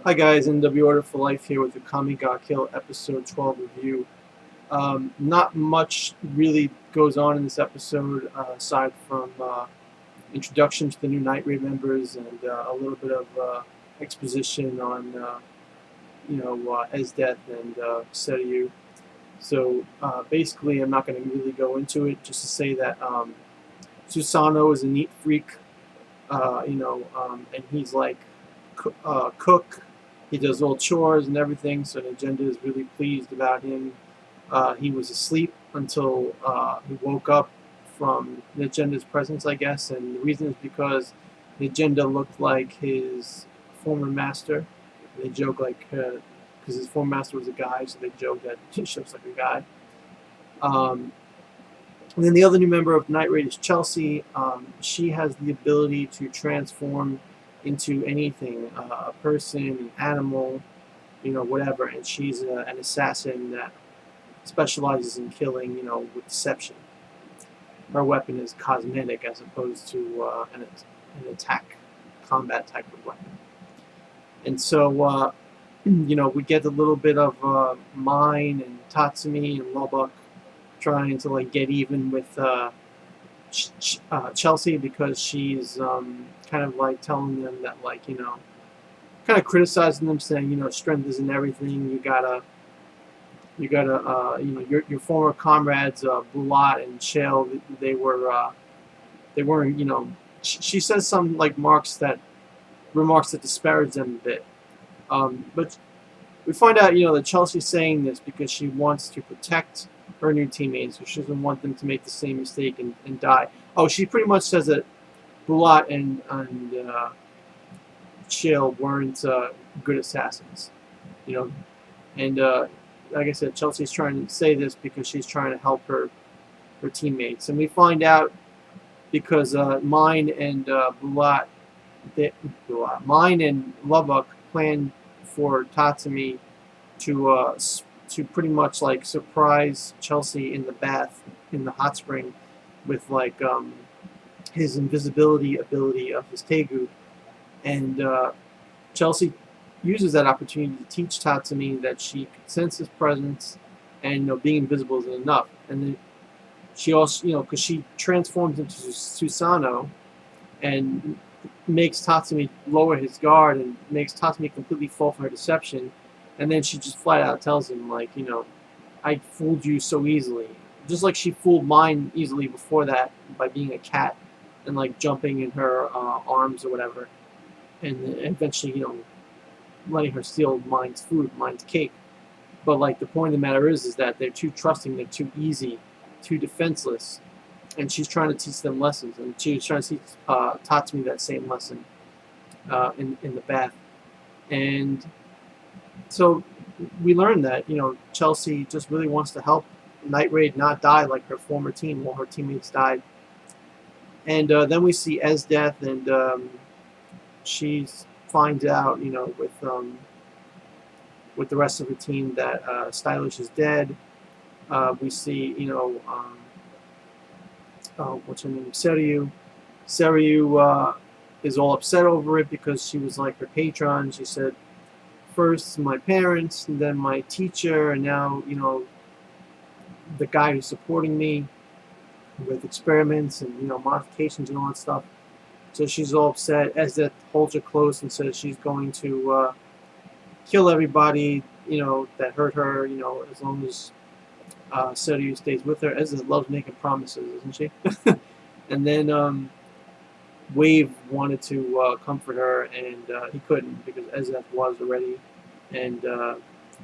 Hi guys, NW Order for Life here with the Akame Got Kill episode 12 review. Not much really goes on in this episode aside from introduction to the new Night Raid members and a little bit of exposition on Esdeath and Susanoo. So basically, I'm not going to really go into it. Just to say that Susanoo is a neat freak, and he's like cook. He does all chores and everything, so the agenda is really pleased about him. He was asleep until he woke up from the agenda's presence, I guess, and the reason is because the agenda looked like his former master. They joke like, because his former master was a guy, so they joke that he looks like a guy. And then the other new member of Night Raid is Chelsea. She has the ability to transform into anything, a person, an animal, whatever. And she's an assassin that specializes in killing, with deception. Her weapon is cosmetic as opposed to an attack, combat type of weapon. And so, we get a little bit of Mine and Tatsumi and Lubbock trying to get even with Chelsea, because she's kind of telling them that kind of criticizing them, saying strength isn't everything. You gotta your former comrades Bulat and Shale, they weren't she says some remarks that disparage them a bit, but we find out that Chelsea's saying this because she wants to protect her new teammates, so she doesn't want them to make the same mistake and die. Oh, she pretty much says that Bulat and Shale weren't good assassins, and like I said, Chelsea's trying to say this because she's trying to help her teammates, and we find out because Mine and Mine and Lubbock planned for Tatsumi to pretty much surprise Chelsea in the bath, in the hot spring, with his invisibility ability of his Teigu, and Chelsea uses that opportunity to teach Tatsumi that she can sense his presence, and being invisible isn't enough. And then she also, because she transforms into Susanoo and makes Tatsumi lower his guard and makes Tatsumi completely fall for her deception. And then she just flat out tells him, I fooled you so easily. Just like she fooled Mine easily before that by being a cat and jumping in her arms or whatever. And eventually, letting her steal Mine's food, Mine's cake. But the point of the matter is that they're too trusting, they're too easy, too defenseless. And she's trying to teach them lessons. And she was trying to teach Tatsumi that same lesson in the bath. And so we learned that, Chelsea just really wants to help Night Raid not die like her former team while her teammates died. And then we see Esdeath, and she finds out, with the rest of her team that Stylish is dead. We see, what's her name? Seiryu. Seiryu is all upset over it because she was her patron. She said, first my parents, and then my teacher, and now the guy who's supporting me with experiments and modifications and all that stuff. So she's all upset. Esdeath holds her close and says she's going to kill everybody that hurt her, as long as Seiryu stays with her. Esdeath loves making promises, isn't she? And then Wave wanted to comfort her, and he couldn't because Esdeath was already. And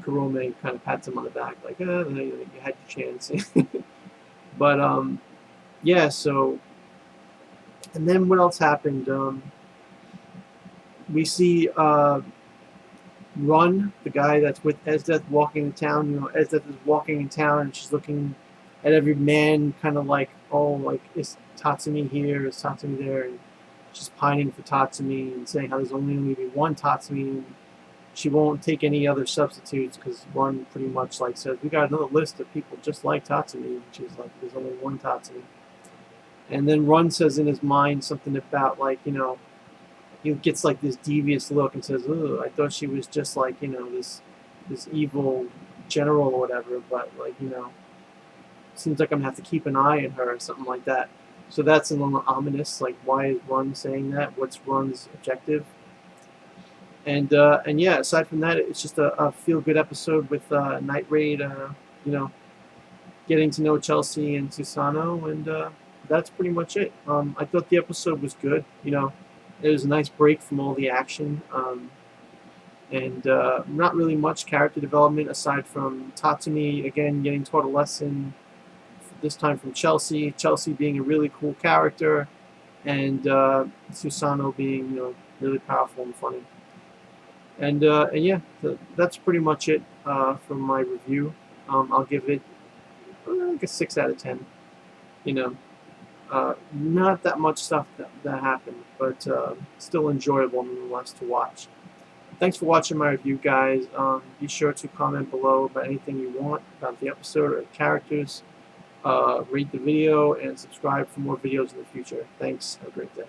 Kurome kind of pats him on the back, you had your chance. But yeah, so, and then what else happened? We see Run, the guy that's with Esdeath, walking in town. Esdeath is walking in town, and she's looking at every man, kind of is Tatsumi here? Is Tatsumi there? And she's pining for Tatsumi and saying how there's only going to be one Tatsumi. And she won't take any other substitutes because Run pretty much says, we got another list of people just like Tatsumi. And she's like, there's only one Tatsumi. And then Run says in his mind something about he gets like this devious look and says, "Ugh, I thought she was just like, this evil general or whatever, but like, seems like I'm gonna have to keep an eye on her or something like that." So that's a little ominous. Like, why is Run saying that? What's Run's objective? And yeah, aside from that, it's just a feel good episode with Night Raid. Getting to know Chelsea and Susanoo, and that's pretty much it. I thought the episode was good. It was a nice break from all the action. And not really much character development aside from Tatsumi again getting taught a lesson. This time from Chelsea. Chelsea being a really cool character, and Susanoo being really powerful and funny. And yeah, that's pretty much it for my review. I'll give it like a 6 out of 10. Not that much stuff that happened, but still enjoyable nonetheless to watch. Thanks for watching my review, guys. Be sure to comment below about anything you want about the episode or the characters. Rate the video and subscribe for more videos in the future. Thanks. Have a great day.